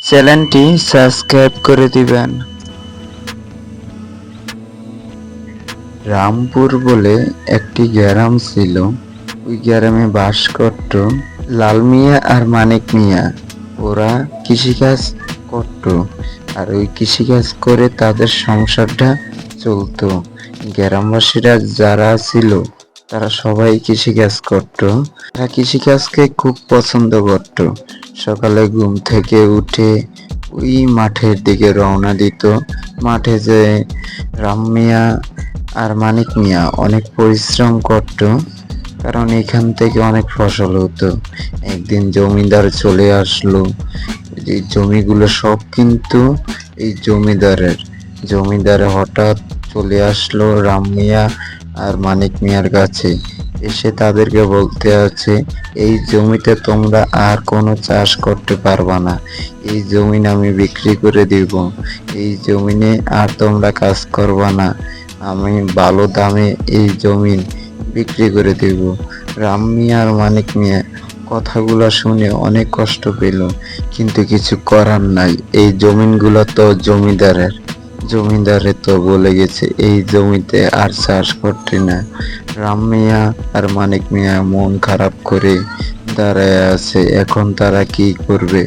চ্যানেলটি সাবস্ক্রাইব করে দিবেন। রামপুর বলে একটি গ্রাম ছিল। ওই গ্রামে বাস করত লাল মিয়া আর মানিক মিয়া। ওরা কৃষিকাজ করত, আর ওই কৃষিকাজ করে তাদের সংসারটা চলতো। গ্রামবাসীরা যারা ছিল তারা সবাই কৃষিকাজ করত। তারা কৃষিকাজকে খুব পছন্দ করত। সকালে ঘুম থেকে উঠে ওই মাঠের দিকে রওনা দিত। মাঠে যে রাম মিয়া আর মানিক মিয়া অনেক পরিশ্রম করত, কারণ এখান থেকে অনেক ফসল হতো। একদিন জমিদার চলে আসলো। এই জমিগুলো সব কিন্তু এই জমিদার হঠাৎ চলে আসলো রাম মিয়া আর মানিক মিয়ার কাছে। এসে তাদেরকে বলতে আছে, এই জমিতে তোমরা আর কোনো চাষ করতে পারবা না। এই জমিন আমি বিক্রি করে দিব। এই জমিনে আর তোমরা কাজ করবা না। আমি ভালো দামে এই জমিন বিক্রি করে দেব। রাম মিয়া আর মানিক মিয়া কথাগুলো শুনে অনেক কষ্ট পেল, কিন্তু কিছু করার নাই। এই জমিনগুলো তো জমিদারে তো বলে গেছে এই জমিতে আর চাষ করতে না। রাম মিয়া আর মানিক মিয়া মন খারাপ করে দাঁড়ায় আছে। এখন তারা কি করবে?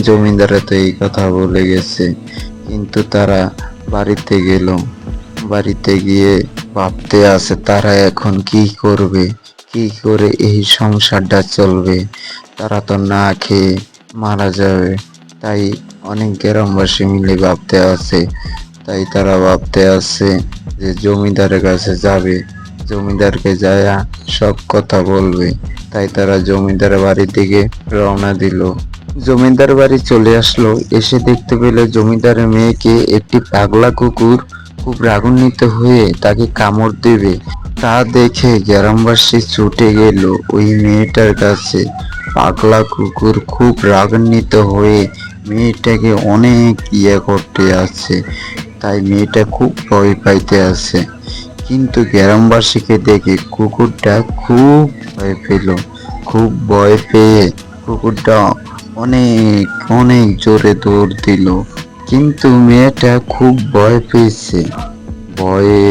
জমিদারে তো এই কথা বলে গেছে। কিন্তু তারা বাড়িতে গেল। বাড়িতে গিয়ে ভাবতে আছে তারা এখন কি করবে, কি করে এই সংসারটা চলবে। তারা তো না খেয়ে মারা যাবে। তাই অনেক গ্রামবাসী মিলে ভাবতে আছে। তাই তারা ভাবতে আছে যে জমিদারের কাছে যাবে, জমিদারকে যায়া সব কথা বলবে। তাই তারা জমিদারের বাড়ির দিকে রওনা দিল। জমিদার বাড়ি চলে আসলো। এসে দেখতে পেল জমিদারের মেয়েকে একটি পাগলা কুকুর খুব রাগান্বিত হয়ে তাকে কামড় দেবে। তা দেখে গ্রামবাসী ছুটে গেল ওই মেয়েটার কাছে। পাগলা কুকুর খুব রাগান্বিত হয়ে মেয়েটাকে অনেক করতে আছে। তাই মেয়েটা খুব ভয় পাইতে আছে। কিন্তু গ্রামবাসীকে দেখে কুকুরটা খুব ভয় পেল। খুব ভয় পেয়ে কুকুরটা অনেক অনেক জোরে দৌড় দিল। কিন্তু মেয়েটা খুব ভয় পেয়েছে, ভয়ে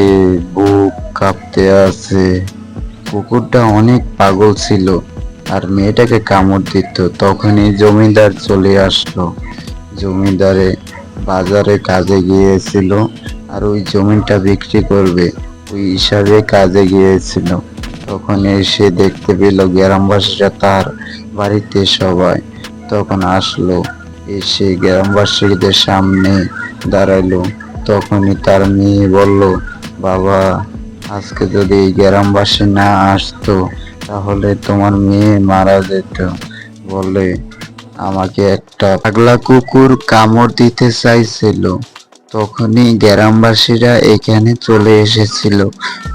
বুক কাঁপতে আছে। কুকুরটা অনেক পাগল ছিল আর মেয়েটাকে কামড় দিত। তখনই জমিদার চলে আসলো। জমিদারে বাজারে কাজে গিয়েছিল, আর ওই জমিটা বিক্রি করবে ওই হিসাবে কাজে গিয়েছিল। তখন এসে দেখতে পেল গ্রামবাসীরা তার বাড়িতে সবাই। তখন আসলো, এসে গ্রামবাসীদের সামনে দাঁড়াইলো। তখনই তার মেয়ে বলল, বাবা, আজকে যদি এই গ্রামবাসী না আসতো তাহলে তোমার মেয়ে মারা যেত। বলে আমাকে একটা পাগলা কুকুর কামড় দিতে চাইছিল। তখনই গ্রামবাসীরা এখানে চলে এসেছিল,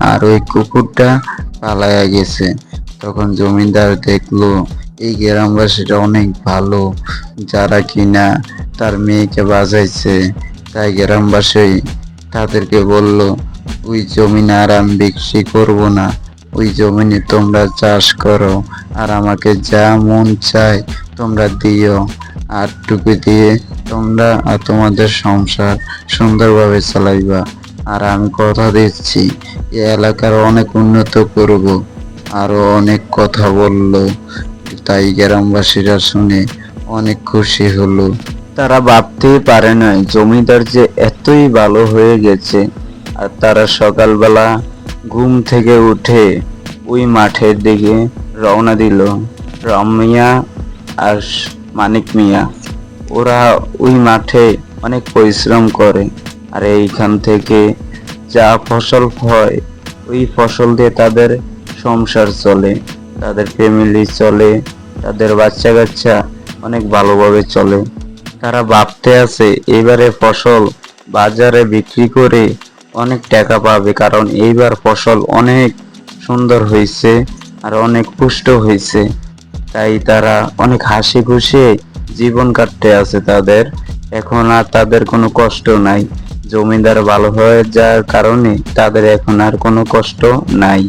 আর ওই কুকুরটা পালায়া গেছে। তখন জমিদার দেখলো এই গ্রামবাসীরা অনেক ভালো, যারা কিনা তার মেয়েকে বাঁচাইছে। তাই গ্রামবাসী তাদেরকে বলল, ওই জমিন আর আমি বিক্রি করবো না। ওই জমিনে তোমরা চাষ করো, আর আমাকে যা মন চায় তোমরা দিও। আর টুকু দিয়ে তোমরা আর তোমাদের সংসার সুন্দরভাবে চালাইবা। আর আমি কথা দিচ্ছি এই এলাকার অনেক উন্নত করব। আরো অনেক কথা বলল। তাই গ্রামবাসীরা শুনে অনেক খুশি হলো। তারা ভাবতেই পারে না জমিদার যে এতই ভালো হয়ে গেছে। আর তারা সকালবেলা ঘুম থেকে উঠে ওই মাঠের দিকে রওনা দিল। রাম মিয়া আর মানিক মিয়া ওরা ওই মাঠে অনেক পরিশ্রম করে, আর এইখান থেকে যা ফসল হয় ওই ফসল দিয়ে তাদের সংসার চলে, তাদের ফ্যামিলি চলে, তাদের বাচ্চা কাচ্চা অনেক ভালোভাবে চলে। তারা ভাবতে আছে এবারে ফসল বাজারে বিক্রি করে অনেক টাকা পাবে, কারণ এইবার ফসল অনেক সুন্দর হয়েছে আর অনেক পুষ্ট হয়েছে। তাই তারা অনেক হাসি খুশি জীবন কাটতে আছে তাদের। এখন আর তাদের কোনো কষ্ট নাই। জমিদার ভালো হয়ে যাওয়ার কারণে তাদের এখন আর কোনো কষ্ট নাই।